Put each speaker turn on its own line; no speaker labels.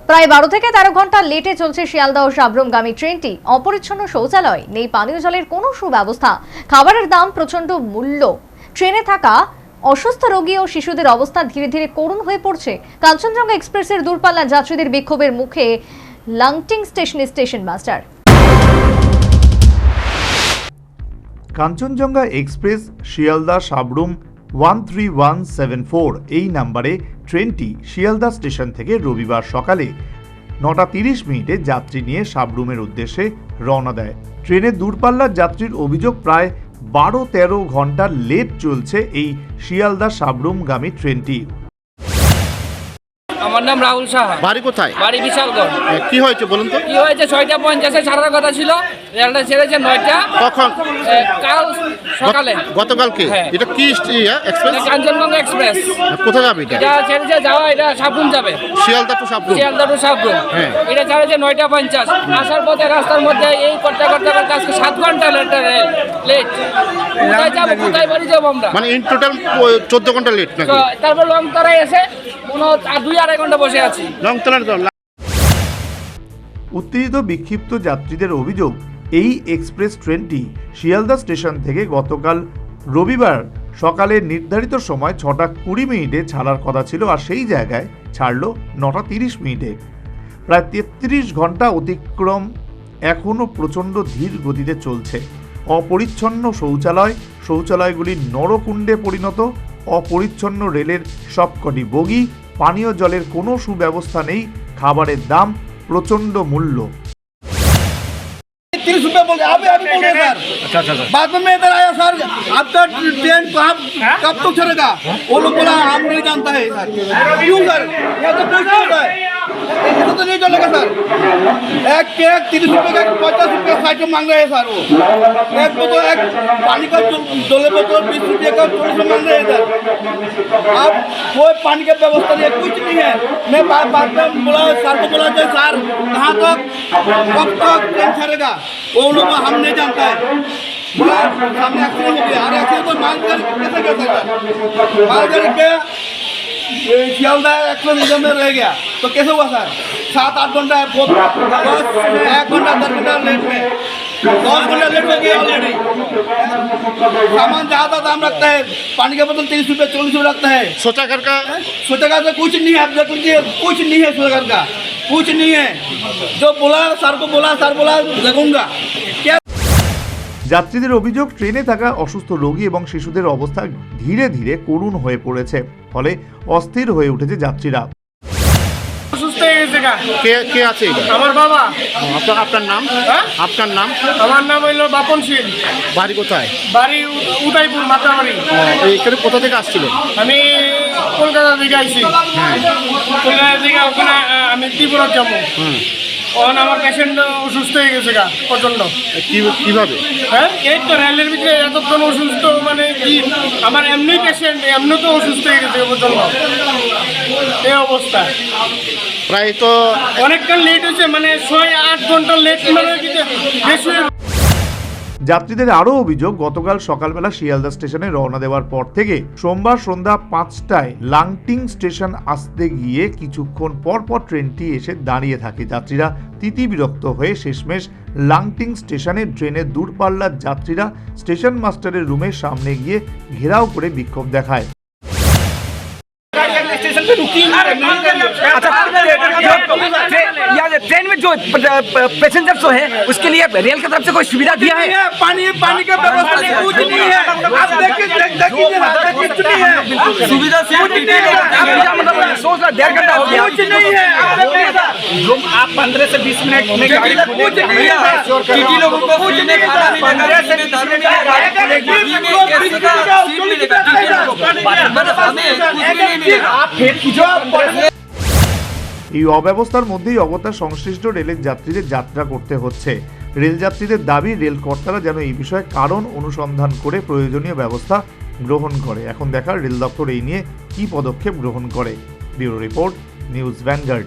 প্রায় 12 থেকে 13 ঘন্টা লেটে চলছে শিয়ালদহ ও সাব্রুমগামী ট্রেনটি। অপরিচ্ছন্ন শৌচালয় নেই, পানীয় জলের কোনো সুব্যবস্থা, খাবারের দাম প্রচন্ড মূল্য। ট্রেনে থাকা অসুস্থ রোগী ও শিশুদের অবস্থা ধীরে ধীরে করুণ হয়ে পড়ছে। কাঞ্চনজঙ্ঘা এক্সপ্রেসের দূরপাল্লা যাত্রীদের বিক্ষোভের মুখে লাংটিং স্টেশনের station master.
Kanchenjunga express Sealdah Sabroom 13174 এই নাম্বারে ট্রেনটি শিয়ালদা স্টেশন থেকে রবিবার সকালে 9:30 যাত্রী নিয়ে সাব্রুমের উদ্দেশ্যে রওনা দেয়। ট্রেনের দূরপাল্লার যাত্রীর অভিযোগ প্রায় 12-13 ঘন্টা লেট চলছে এই শিয়ালদা সাব্রুমগামী ট্রেনটি।
আমার নাম রাহুল সাহা।
বাড়ি কোথায়?
বাড়ি বিশালগড়।
কি হয়েছে বলুন তো?
কি হয়েছে, 6:50 ছাড়ার কথা ছিল, রেলটা ছেড়েছে 9টা।
কখন?
কাল সকালে।
গতকালকে?
হ্যাঁ।
এটা কি এক্সপ্রেস?
কাঞ্চনজঙ্ঘা এক্সপ্রেস।
কোথায় যাবে এটা?
এটা ছেড়েছে যাওয়া, এটা সাব্রুম যাবে।
শিয়ালদা টু সাব্রুম?
শিয়ালদা টু সাব্রুম।
হ্যাঁ।
এটা ছেড়েছে 9:50। আসার পথে রাস্তার মধ্যে এই করতে করতে আজকে 7 ঘন্টা লেট। কোথায় যাবো, কোথায় বাড়ি যাবো আমরা?
মানে ইন টোটাল 14 ঘন্টা লেট নাকি?
তারপর লংতরায় এসে 2-2.5 ঘন্টা বসে আছি।
উত্তেজিত বিক্ষিপ্ত যাত্রীদের অভিযোগ, এই এক্সপ্রেস ট্রেনটি শিয়ালদা স্টেশন থেকে গতকাল রবিবার সকালে নির্ধারিত সময় 6:20 ছাড়ার কথা ছিল, আর সেই জায়গায় ছাড়ল 9:30। প্রায় 33 ঘন্টা অতিক্রম, এখনও প্রচণ্ড ধীর গতিতে চলছে। অপরিচ্ছন্ন শৌচালয়গুলি নরকুণ্ডে পরিণত, অপরিচ্ছন্ন রেলের সবকটি বগি, পানীয় জলের কোনো সুব্যবস্থা নেই, খাবারের দাম প্রচণ্ড মূল্য।
30 रुपए बोल रहे अभी बोल रहे सर। अच्छा। बाद में मैं इधर आया सर, आपका ट्रेन कब तक चलेगा? वो लोग बोला हम नहीं जानता है सर। क्यों सर? ये तो नहीं चलता है, ऐसा तो नहीं चलेगा सर। एक केक 30 रुपए का 50 रुपए साइड में मांग रहे हैं सर। वो एक बोतल, एक पानी का डोले बोतल 20 रुपए का 40 में मांग रहे हैं सर। अब कोई पानी की व्यवस्था नहीं है, कुछ नहीं है। मैं बात में बोला सर को, बोला सर कहाँ तक, कब तक ट्रेन चलेगा? वो लोग हम नहीं जानता है। बोला सामने एक्सीडेंट हो गया, अरे एक्सीडेंट तो मालगाड़ी कैसे कर सकता है? मालगाड़ी के शियालदा एक्सीडेंट में रह गया तो कैसे हुआ सर? 7-8 घंटा, 1 घंटा 10 घंटा लेट में 10 घंटा लेट हो गया ऑलरेडी। सामान ज्यादा दाम रखता है, पानी का बोतल 30 रुपये 40 रुपये रखता है।
शौचागार का
कुछ नहीं है, आप देख लीजिए, कुछ नहीं है शौचागार का, कुछ नहीं है। जो बोला सर को, बोला सर बोला देखूंगा क्या।
যাত্রীদের অভিযোগ, ট্রেনে থাকা অসুস্থ রোগী এবং শিশুদের অবস্থা ধীরে ধীরে করুণ হয়ে পড়েছে, ফলে অস্থির হয়ে উঠেছে যাত্রীরা।
অসুস্থ হয়ে গেছে।
কে আছে?
আমার বাবা।
আপনার নাম? আপনার নাম?
আমার নাম হইলো বাপন সিং।
বাড়ি কোথায়?
বাড়ি উদয়পুর, মাতাবাড়ি।
এখানে কোথা থেকে আসছিলেন?
আমি কলকাতা থেকে আইছি। কলকাতা থেকে ওখানে আমি ত্রিপুরা যাবো। ওখানে আমার পেশেন্ট অসুস্থ হয়ে গেছে প্রচন্ড।
কিভাবে?
হ্যাঁ, এই তো রেলের ভিতরে এতক্ষণ অসুস্থ, মানে কি আমার এমনি পেশেন্ট এমনি তো অসুস্থ হয়ে গেছে প্রচন্ড। এই অবস্থা
প্রায় তো
অনেকটা লেট হয়েছে, মানে 6-8 ঘন্টা লেট, মানে বেশি।
যাত্রীদের আরও অভিযোগ, গতকাল সকালবেলা শিয়ালদা স্টেশনে রওনা দেওয়ার পর থেকে সোমবার সন্ধ্যা 5টায় লাংটিং স্টেশন আসতে গিয়ে কিছুক্ষণ পর ট্রেনটি এসে দাঁড়িয়ে থাকে। যাত্রীরা তিতিবিরক্ত হয়ে শেষমেশ লাংটিং স্টেশনে ট্রেনের দূরপাল্লার যাত্রীরা স্টেশন মাস্টারের রুমের সামনে গিয়ে ঘেরাও করে বিক্ষোভ দেখায়।
ट्रेन में जो पैसेंजर जो है उसके लिए रेल की तरफ से कोई सुविधा दिया है?
पानी का व्यवस्था कुछ नहीं है। आप देखिए कुछ नहीं है,
सुविधा से मतलब 1.5 घंटा हो गया,
कुछ नहीं है।
आप 15 से 20 मिनट में
कुछ नहीं है।
टीटी लोगों को कुछ नहीं है, 15 से 20 मिनट।
এই অব্যবস্থার মধ্যেই অগত্যা সংশ্লিষ্ট রেলের যাত্রীদের যাত্রা করতে হচ্ছে। রেল যাত্রীদের দাবি, রেল কর্তারা যেন এই বিষয়ে কারণ অনুসন্ধান করে প্রয়োজনীয় ব্যবস্থা গ্রহণ করে। এখন দেখার রেল দপ্তর এই নিয়ে কী পদক্ষেপ গ্রহণ করে। Bureau report, news vanguard.